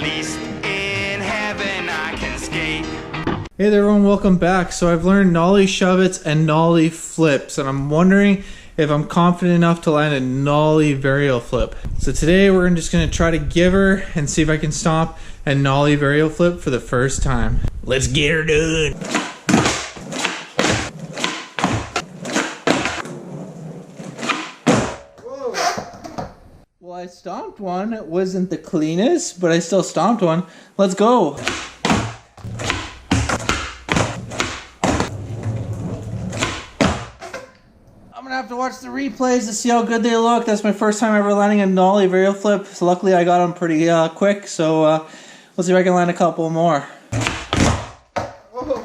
least in heaven I can skate. Hey there everyone, welcome back. So I've learned nollie shove-its and nollie flips, and I'm wondering if I'm confident enough to land a nollie Varialflip. So today we're just gonna try to give her and see if I can stomp a nollie Varialflip for the first time. Let's get her done. Whoa. Well, I stomped one. It wasn't the cleanest, but I still stomped one. Let's go. I'm gonna have to watch the replays to see how good they look. That's my first time ever landing a nollie Varialflip. So luckily I got them pretty quick, so let's see if I can land a couple more. Whoa.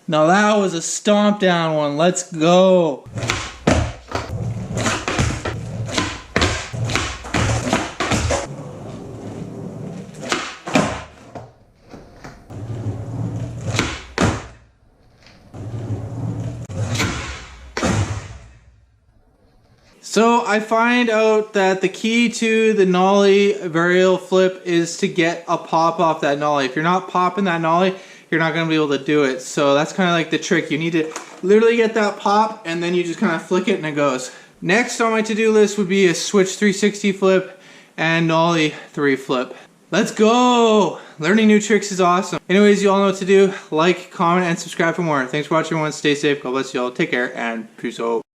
Now that was a stomp down one. Let's go. So I find out that the key to the nollie Varialflip is to get a pop off that nollie. If you're not popping that nollie, you're not going to be able to do it. So that's kind of like the trick. You need to literally get that pop and then you just kind of flick it and it goes. Next on my to-do list would be a switch 360 flip and nollie 3 flip. Let's go! Learning new tricks is awesome. Anyways, you all know what to do. Like, comment, and subscribe for more. Thanks for watching everyone. Stay safe. God bless you all. Take care and peace out.